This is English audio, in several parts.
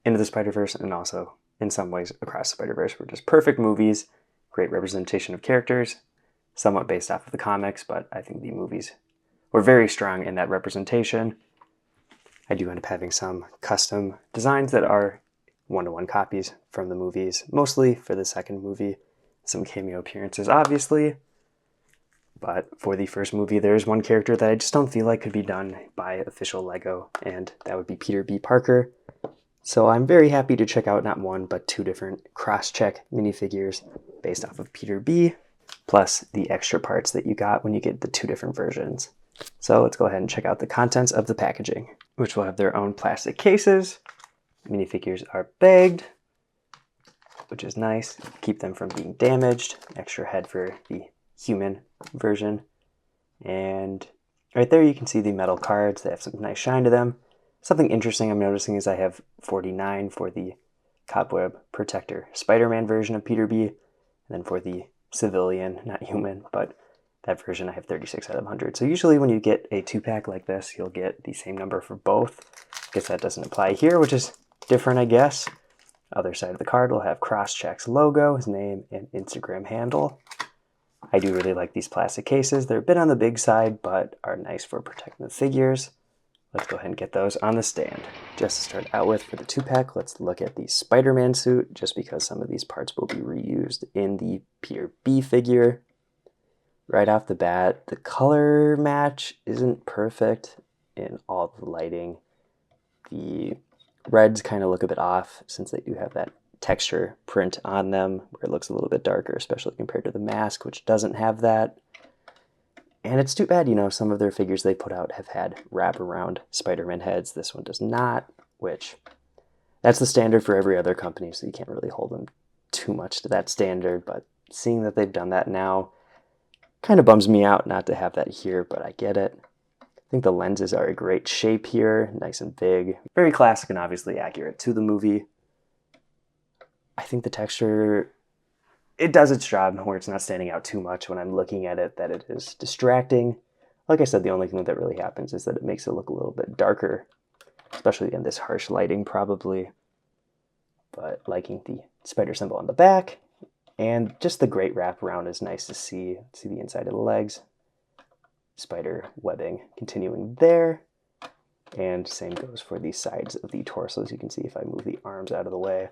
Into the Spider-Verse and also, in some ways, Across the Spider-Verse were just perfect movies, great representation of characters, somewhat based off of the comics, but I think the movies were very strong in that representation. I do end up having some custom designs that are one-to-one copies from the movies, mostly for the second movie. Some cameo appearances, obviously. But for the first movie, there is one character that I just don't feel like could be done by official Lego, and that would be Peter B. Parker. So I'm very happy to check out not one, but two different Crosscheck minifigures based off of Peter B, plus the extra parts that you got when you get the two different versions. So let's go ahead and check out the contents of the packaging, which will have their own plastic cases. Minifigures are bagged, which is nice. Keep them from being damaged. Extra head for the human version. And right there you can see the metal cards. They have some nice shine to them. Something interesting I'm noticing is I have 49 for the Cobweb Protector Spider-Man version of Peter B. And then for the civilian, not human, but that version I have 36 out of 100. So usually when you get a 2-pack like this, you'll get the same number for both. I guess that doesn't apply here, which is different, I guess. Other side of the card will have Crosscheck's logo, his name, and Instagram handle. I do really like these plastic cases. They're a bit on the big side, but are nice for protecting the figures. Let's go ahead and get those on the stand. Just to start out with for the 2-pack, let's look at the Spider-Man suit, just because some of these parts will be reused in the Peter B figure. Right off the bat, the color match isn't perfect in all the lighting. The reds kind of look a bit off since they do have that texture print on them, where it looks a little bit darker, especially compared to the mask, which doesn't have that. And it's too bad, you know, some of their figures they put out have had wraparound Spider-Man heads. This one does not, which that's the standard for every other company, so you can't really hold them too much to that standard. But seeing that they've done that now kind of bums me out not to have that here, but I get it. I think the lenses are a great shape here, nice and big. Very classic and obviously accurate to the movie. I think the texture, it does its job where it's not standing out too much when I'm looking at it, that it is distracting. Like I said, the only thing that really happens is that it makes it look a little bit darker, especially in this harsh lighting probably. But liking the spider symbol on the back, and just the great wraparound is nice to see. See the inside of the legs. Spider webbing continuing there. And same goes for the sides of the torso, as you can see if I move the arms out of the way.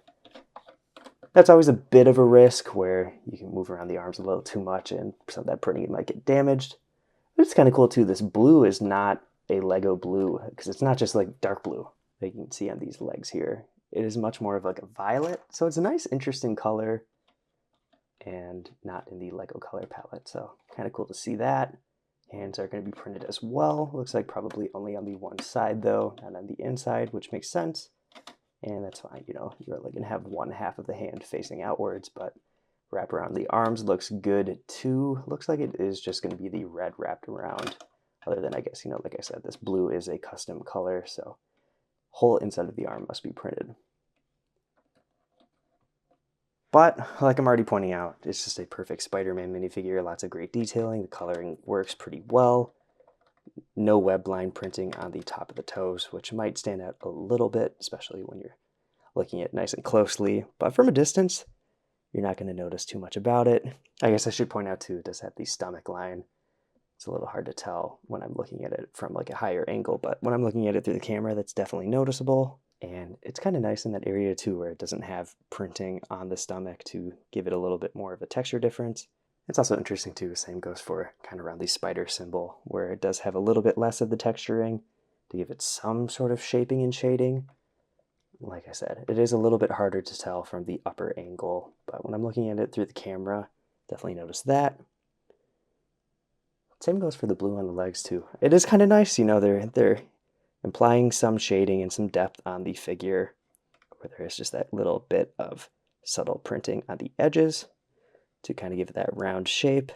That's always a bit of a risk where you can move around the arms a little too much and some of that printing might get damaged. But it's kind of cool too. This blue is not a Lego blue, because it's not just like dark blue that you can see on these legs here. It is much more of like a violet. So it's a nice, interesting color and not in the Lego color palette. So kind of cool to see that. Hands are going to be printed as well. Looks like probably only on the one side though, not on the inside, which makes sense. And that's fine, you know, you're only going to have one half of the hand facing outwards, but wrap around the arms looks good too. Looks like it is just going to be the red wrapped around, other than I guess, you know, like I said, this blue is a custom color, so whole inside of the arm must be printed. But like I'm already pointing out, it's just a perfect Spider-Man minifigure, lots of great detailing, the coloring works pretty well. No web line printing on the top of the toes, which might stand out a little bit, especially when you're looking at it nice and closely. But from a distance, you're not going to notice too much about it. I guess I should point out too, it does have the stomach line. It's a little hard to tell when I'm looking at it from like a higher angle, but when I'm looking at it through the camera, that's definitely noticeable. And it's kind of nice in that area too, where it doesn't have printing on the stomach to give it a little bit more of a texture difference. It's also interesting too, same goes for kind of around the spider symbol, where it does have a little bit less of the texturing to give it some sort of shaping and shading. Like I said, it is a little bit harder to tell from the upper angle, but when I'm looking at it through the camera, definitely notice that. Same goes for the blue on the legs too. It is kind of nice, you know, they're implying some shading and some depth on the figure, where there is just that little bit of subtle printing on the edges to kind of give it that round shape.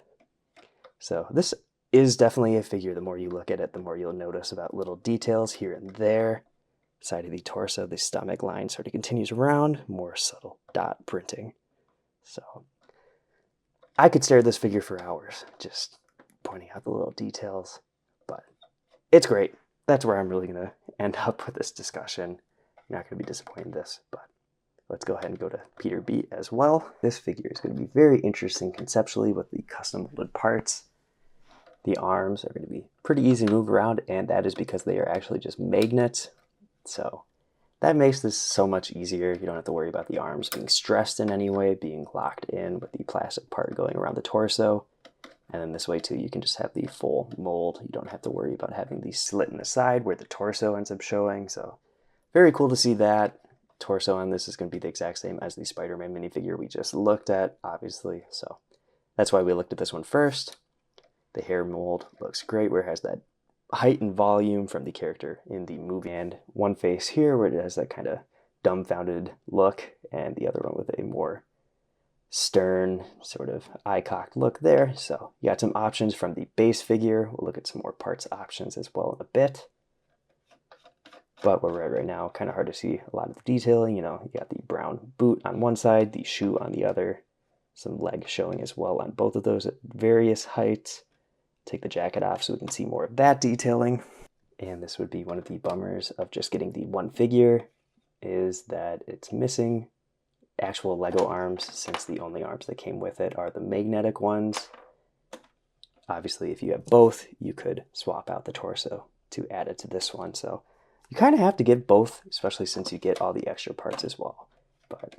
So this is definitely a figure, the more you look at it, the more you'll notice about little details here and there. Side of the torso, the stomach line sort of continues around, more subtle dot printing. So I could stare at this figure for hours, just pointing out the little details, but it's great. That's where I'm really going to end up with this discussion. you're not going to be disappointed in this, but let's go ahead and go to Peter B as well. This figure is going to be very interesting conceptually with the custom molded parts. The arms are going to be pretty easy to move around, and that is because they are actually just magnets. So that makes this so much easier. You don't have to worry about the arms being stressed in any way, being locked in with the plastic part going around the torso. And then this way too, you can just have the full mold. You don't have to worry about having the slit in the side where the torso ends up showing. So very cool to see that. Torso on this is going to be the exact same as the Spider-Man minifigure we just looked at, obviously. So that's why we looked at this one first. The hair mold looks great, where it has that height and volume from the character in the movie. And one face here where it has that kind of dumbfounded look, and the other one with a more stern, sort of eye-cocked look there. So you got some options from the base figure. We'll look at some more parts options as well in a bit. But where we're at right now, kind of hard to see a lot of the detailing. You know, you got the brown boot on one side, the shoe on the other, some leg showing as well on both of those at various heights. Take the jacket off so we can see more of that detailing. And this would be one of the bummers of just getting the one figure, is that it's missing actual Lego arms, since the only arms that came with it are the magnetic ones. Obviously, if you have both, you could swap out the torso to add it to this one. So you kind of have to give both, especially since you get all the extra parts as well. But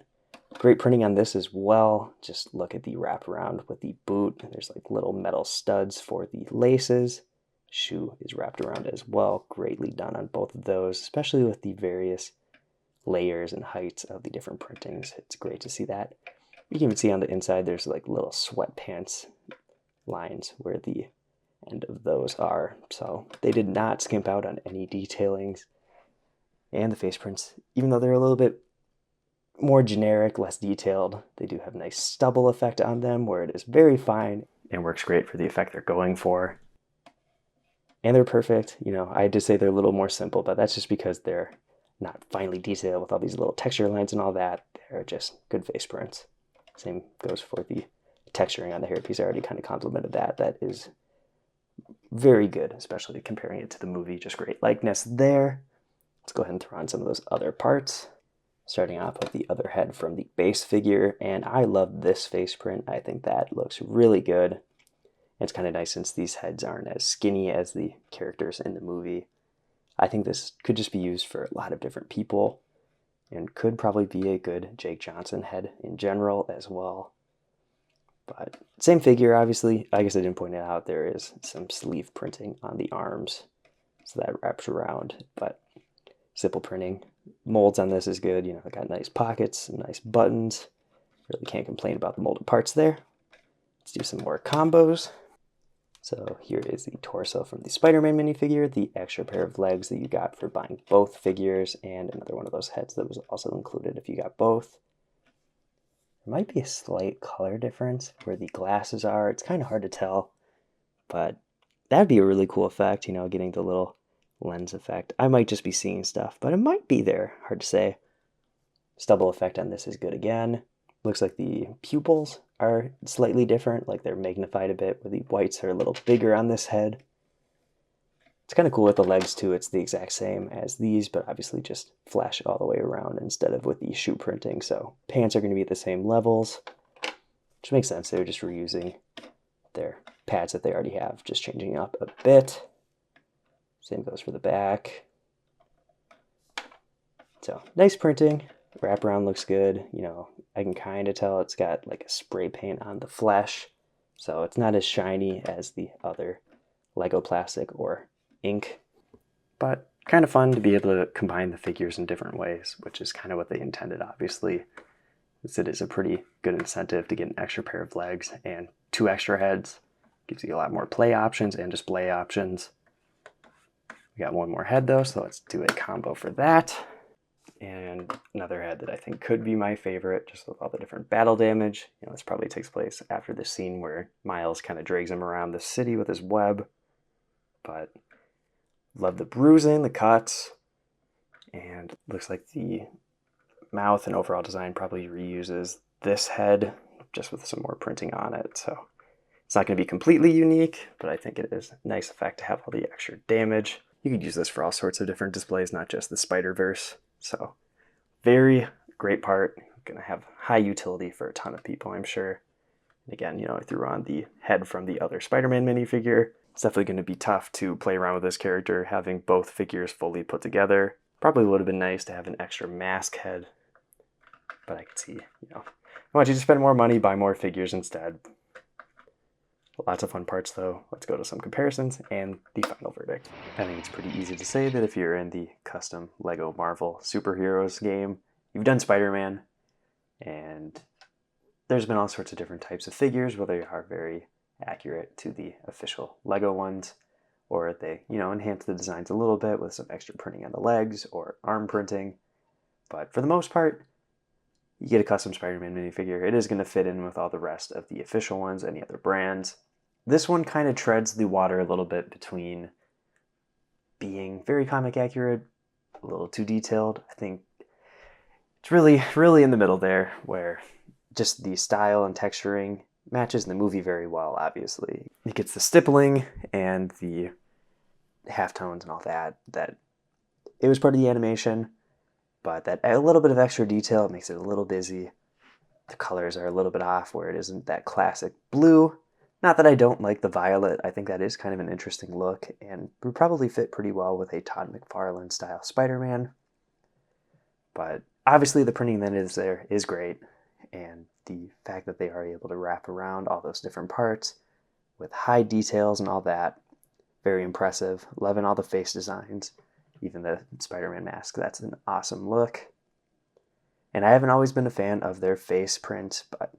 great printing on this as well. Just look at the wraparound with the boot. There's like little metal studs for the laces. Shoe is wrapped around as well. Greatly done on both of those, especially with the various layers and heights of the different printings. It's great to see that. You can even see on the inside there's like little sweatpants lines where the end of those are. So they did not skimp out on any detailings. And the face prints, even though they're a little bit more generic, less detailed, they do have a nice stubble effect on them where it is very fine and works great for the effect they're going for. And they're perfect. You know, I did say they're a little more simple, but that's just because they're not finely detailed with all these little texture lines and all that. They're just good face prints. Same goes for the texturing on the hairpiece. I already kind of complimented that. That is very good, especially comparing it to the movie. Just great likeness there. Let's go ahead and throw on some of those other parts. Starting off with the other head from the base figure, and I love this face print. I think that looks really good. It's kind of nice since these heads aren't as skinny as the characters in the movie. I think this could just be used for a lot of different people and could probably be a good Jake Johnson head in general as well. But same figure, obviously. I guess I didn't point it out. There is some sleeve printing on the arms, so that wraps around, but simple printing. Molds on this is good. You know, I got nice pockets, nice buttons. Really can't complain about the molded parts there. Let's do some more combos. So here is the torso from the Spider-Man minifigure, the extra pair of legs that you got for buying both figures, and another one of those heads that was also included if you got both. There might be a slight color difference where the glasses are. It's kind of hard to tell, but that'd be a really cool effect, you know, getting the little lens effect. I might just be seeing stuff, but it might be there. Hard to say. Stubble effect on this is good again. Looks like the pupils are slightly different, like they're magnified a bit, where the whites are a little bigger on this head. It's kind of cool with the legs too. It's the exact same as these, but obviously just flash all the way around instead of with the shoe printing. So pants are going to be at the same levels, which makes sense. They're just reusing their pads that they already have, just changing up a bit. Same goes for the back. So nice printing. Wraparound looks good. You know, I can kind of tell it's got like a spray paint on the flesh, so it's not as shiny as the other Lego plastic or ink, but kind of fun to be able to combine the figures in different ways, which is kind of what they intended, obviously. It is a pretty good incentive to get an extra pair of legs and 2 extra heads. Gives you a lot more play options and display options. We got one more head though, so let's do a combo for that. And another head that I think could be my favorite, just with all the different battle damage. You know, this probably takes place after the scene where Miles kind of drags him around the city with his web. But love the bruising, the cuts, and looks like the mouth and overall design probably reuses this head, just with some more printing on it. So it's not going to be completely unique, but I think it is a nice effect to have all the extra damage. You could use this for all sorts of different displays, not just the Spider-Verse. So Very great part. Going to have high utility for a ton of people, I'm sure. And again, you know, I threw on the head from the other Spider-Man minifigure. It's definitely going to be tough to play around with this character, having both figures fully put together. Probably would have been nice to have an extra mask head, but I could see, you know, I want you to spend more money, buy more figures instead. Lots of fun parts though. Let's go to some comparisons and the final verdict. I think it's pretty easy to say that if you're in the custom Lego Marvel superheroes game, you've done Spider-Man, and there's been all sorts of different types of figures, whether they are very accurate to the official Lego ones, or they, you know, enhance the designs a little bit with some extra printing on the legs or arm printing. But for the most part, you get a custom Spider-Man minifigure. It is going to fit in with all the rest of the official ones, any other brands. This one kind of treads the water a little bit between being very comic accurate, a little too detailed. I think it's really in the middle there, where just the style and texturing matches the movie very well, obviously. It gets the stippling and the halftones and all that it was part of the animation, but that a little bit of extra detail makes it a little busy. The colors are a little bit off where it isn't that classic blue. Not that I don't like the violet. I think that is kind of an interesting look and would probably fit pretty well with a Todd McFarlane style Spider-Man. But obviously the printing that is there is great, and the fact that they are able to wrap around all those different parts with high details and all that, very impressive. Loving all the face designs, even the Spider-Man mask. That's an awesome look. And I haven't always been a fan of their face print, but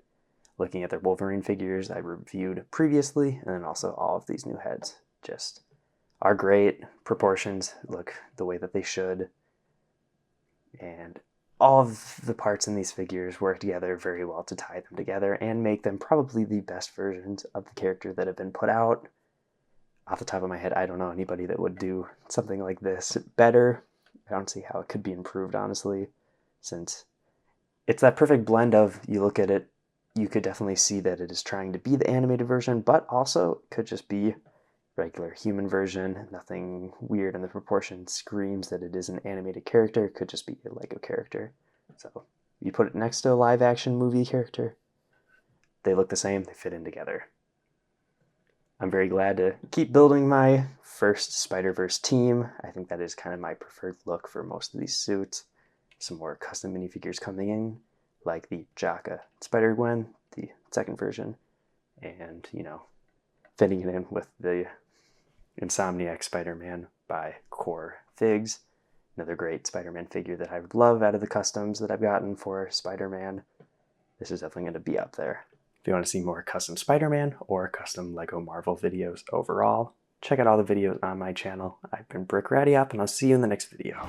looking at their Wolverine figures I reviewed previously, and then also all of these new heads, just are great. Proportions look the way that they should. And all of the parts in these figures work together very well to tie them together and make them probably the best versions of the character that have been put out. Off the top of my head, I don't know anybody that would do something like this better. I don't see how it could be improved, honestly, since it's that perfect blend of, you look at it, you could definitely see that it is trying to be the animated version, but also it could just be regular human version. Nothing weird in the proportion screams that it is an animated character. It could just be a Lego character. So you put it next to a live action movie character, they look the same, they fit in together. I'm very glad to keep building my first Spider-Verse team. I think that is kind of my preferred look for most of these suits. Some more custom minifigures coming in, like the Jaka Spider-Gwen, the second version, and, you know, fitting it in with the Insomniac Spider-Man by Core Figs. Another great Spider-Man figure that I would love out of the customs that I've gotten for Spider-Man. This is definitely going to be up there. If you want to see more custom Spider-Man or custom Lego Marvel videos overall, check out all the videos on my channel. I've been Brick Raddy Up, and I'll see you in the next video.